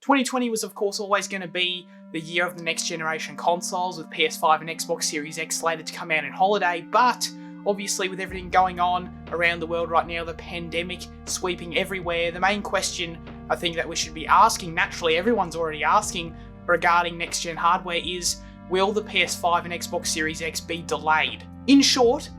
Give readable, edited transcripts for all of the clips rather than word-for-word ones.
2020 was of course always going to be the year of the next generation consoles, with PS5 and Xbox Series X slated to come out in holiday, but obviously with everything going on around the world right now, the pandemic sweeping everywhere, the main question I think that we should be asking, naturally everyone's already asking regarding next gen hardware, is will the PS5 and Xbox Series X be delayed? In short,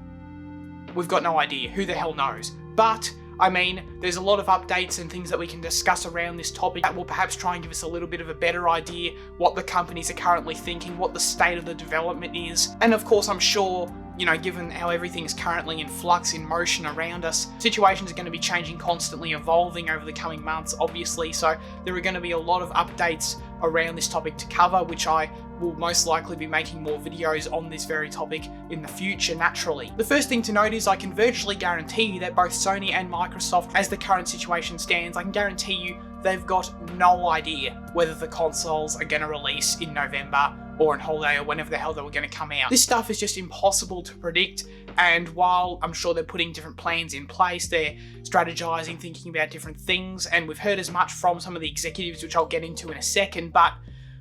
we've got no idea. Who the hell knows? But I mean, there's a lot of updates and things that we can discuss around this topic that will perhaps try and give us a little bit of a better idea what the companies are currently thinking, what the state of the development is. And of course, I'm sure, you know, given how everything is currently in flux, in motion around us, situations are going to be changing, constantly evolving over the coming months, obviously. So there are going to be a lot of updates around this topic to cover, which I will most likely be making more videos on this very topic in the future, naturally. The first thing to note is I can virtually guarantee you that both Sony and Microsoft, as the current situation stands, I can guarantee you they've got no idea whether the consoles are going to release in November or in holiday or whenever the hell they were going to come out. This stuff is just impossible to predict, and while I'm sure they're putting different plans in place, they're strategizing, thinking about different things, and we've heard as much from some of the executives, which I'll get into in a second, but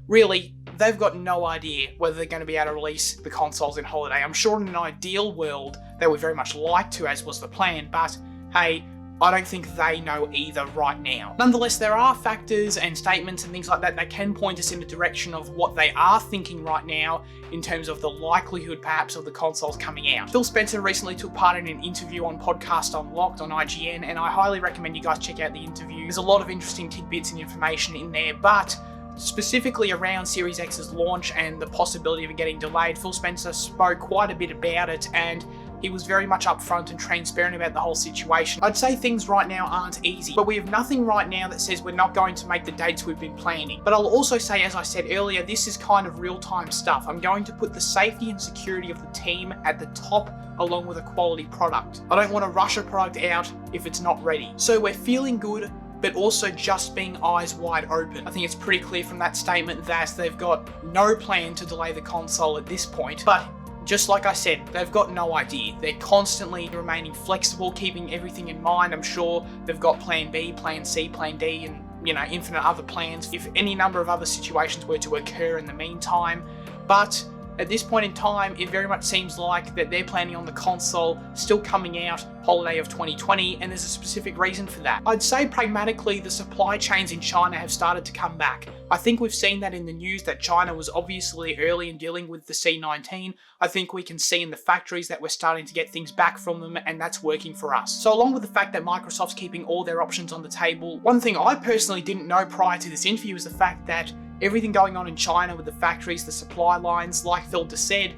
really, they've got no idea whether they're going to be able to release the consoles in holiday. I'm sure in an ideal world, they would very much like to, as was the plan, but hey, I don't think they know either right now. Nonetheless, there are factors and statements and things like that that can point us in the direction of what they are thinking right now in terms of the likelihood perhaps of the consoles coming out. Phil Spencer recently took part in an interview on Podcast Unlocked on IGN, and I highly recommend you guys check out the interview. There's a lot of interesting tidbits and information in there, but specifically around Series X's launch and the possibility of it getting delayed, Phil Spencer spoke quite a bit about it, and he was very much upfront and transparent about the whole situation. I'd say things right now aren't easy, but we have nothing right now that says we're not going to make the dates we've been planning. But I'll also say, as I said earlier, this is kind of real-time stuff. I'm going to put the safety and security of the team at the top, along with a quality product. I don't want to rush a product out if it's not ready. So we're feeling good, but also just being eyes wide open. I think it's pretty clear from that statement that they've got no plan to delay the console at this point, but just like I said, they've got no idea. They're constantly remaining flexible, keeping everything in mind. I'm sure they've got plan B, plan C, plan D, and infinite other plans if any number of other situations were to occur in the meantime. But at this point in time, it very much seems like that they're planning on the console still coming out holiday of 2020, and there's a specific reason for that. I'd say pragmatically, the supply chains in China have started to come back. I think we've seen that in the news that China was obviously early in dealing with the C19. I think we can see in the factories that we're starting to get things back from them, and that's working for us. So along with the fact that Microsoft's keeping all their options on the table, one thing I personally didn't know prior to this interview is the fact that everything going on in China with the factories, the supply lines, like Phil just said,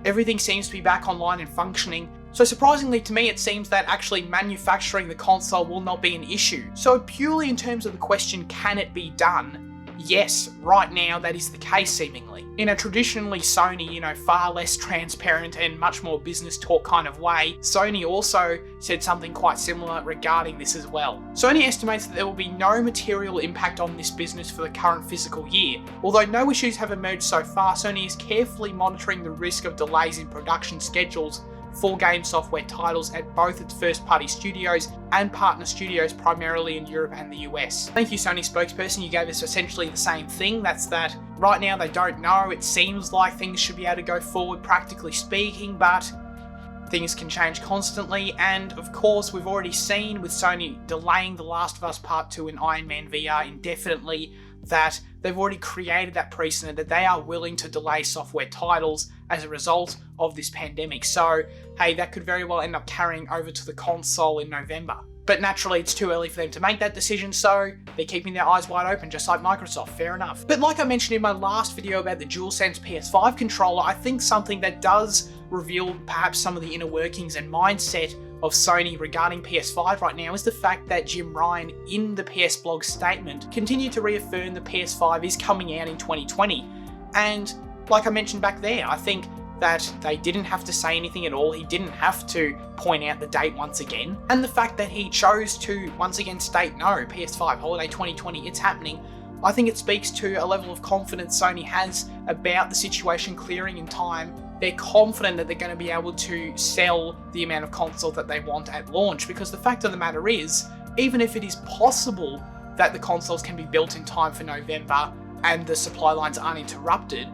everything seems to be back online and functioning. So surprisingly to me, it seems that actually manufacturing the console will not be an issue. So purely in terms of the question, can it be done? Yes, right now that is the case seemingly. In a traditionally Sony, far less transparent and much more business talk kind of way, Sony also said something quite similar regarding this as well. Sony estimates that there will be no material impact on this business for the current fiscal year. Although no issues have emerged so far, Sony is carefully monitoring the risk of delays in production schedules for game software titles at both its first-party studios and partner studios, primarily in Europe and the US. Thank you, Sony spokesperson. You gave us essentially the same thing. That's that right now they don't know. It seems like things should be able to go forward, practically speaking, but things can change constantly. And of course, we've already seen with Sony delaying The Last of Us Part 2 and Iron Man VR indefinitely that they've already created that precedent that they are willing to delay software titles as a result of this pandemic. So, hey, that could very well end up carrying over to the console in November. But naturally, it's too early for them to make that decision, so they're keeping their eyes wide open, just like Microsoft, fair enough. But like I mentioned in my last video about the DualSense PS5 controller, I think something that does reveal perhaps some of the inner workings and mindset of Sony regarding PS5 right now is the fact that Jim Ryan, in the PS blog statement, continued to reaffirm the PS5 is coming out in 2020. And like I mentioned back there, I think that they didn't have to say anything at all. He didn't have to point out the date once again. And the fact that he chose to once again state, no, PS5 holiday 2020, it's happening, I think it speaks to a level of confidence Sony has about the situation clearing in time. They're confident that they're going to be able to sell the amount of console that they want at launch, because the fact of the matter is, even if it is possible that the consoles can be built in time for November and the supply lines aren't interrupted,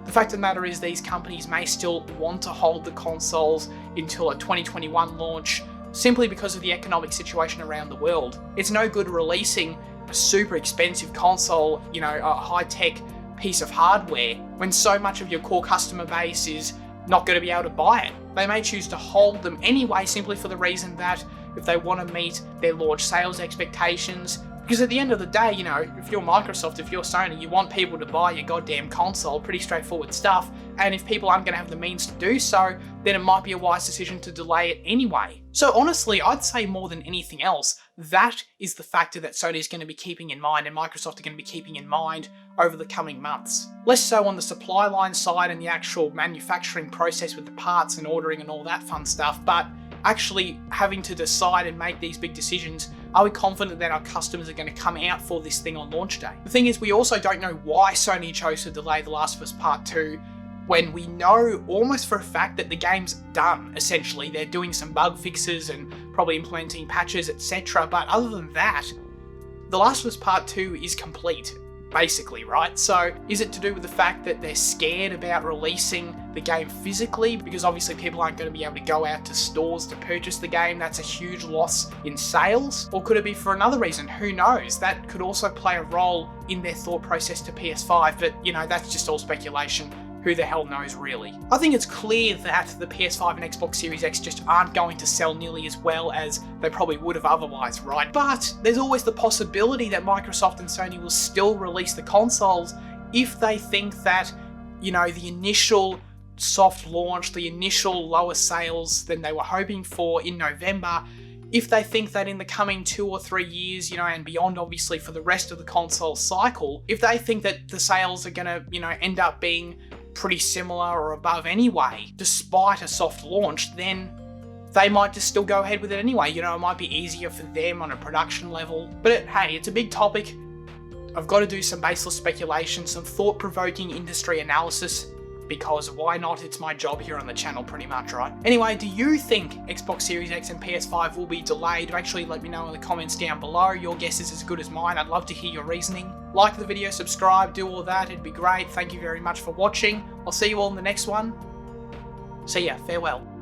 the fact of the matter is these companies may still want to hold the consoles until a 2021 launch simply because of the economic situation around the world. It's no good releasing a super expensive console, a high-tech piece of hardware, when so much of your core customer base is not going to be able to buy it. They may choose to hold them anyway simply for the reason that if they want to meet their launch sales expectations, because at the end of the day, if you're Microsoft, if you're Sony, you want people to buy your goddamn console, pretty straightforward stuff, and if people aren't going to have the means to do so, then it might be a wise decision to delay it anyway. So honestly, I'd say more than anything else, that is the factor that Sony is going to be keeping in mind and Microsoft are going to be keeping in mind over the coming months. Less so on the supply line side and the actual manufacturing process with the parts and ordering and all that fun stuff, but actually having to decide and make these big decisions. Are we confident that our customers are going to come out for this thing on launch day? The thing is, we also don't know why Sony chose to delay The Last of Us Part 2 when we know almost for a fact that the game's done, essentially. They're doing some bug fixes and probably implementing patches, etc. But other than that, The Last of Us Part 2 is complete, basically, right? So is it to do with the fact that they're scared about releasing the game physically? Because obviously people aren't going to be able to go out to stores to purchase the game. That's a huge loss in sales. Or could it be for another reason? Who knows? That could also play a role in their thought process to PS5, but that's just all speculation. Who the hell knows, really? I think it's clear that the PS5 and Xbox Series X just aren't going to sell nearly as well as they probably would have otherwise, right? But there's always the possibility that Microsoft and Sony will still release the consoles if they think that, the initial soft launch, the initial lower sales than they were hoping for in November, if they think that in the coming 2 or 3 years, and beyond obviously for the rest of the console cycle, if they think that the sales are gonna, end up being pretty similar or above anyway, despite a soft launch, then they might just still go ahead with it anyway. It might be easier for them on a production level. But hey, it's a big topic. I've got to do some baseless speculation, some thought-provoking industry analysis, because why not? It's my job here on the channel pretty much, right? Anyway, do you think Xbox Series X and PS5 will be delayed? Actually, let me know in the comments down below. Your guess is as good as mine. I'd love to hear your reasoning. Like the video, subscribe, do all that. It'd be great. Thank you very much for watching. I'll see you all in the next one. See ya. Farewell.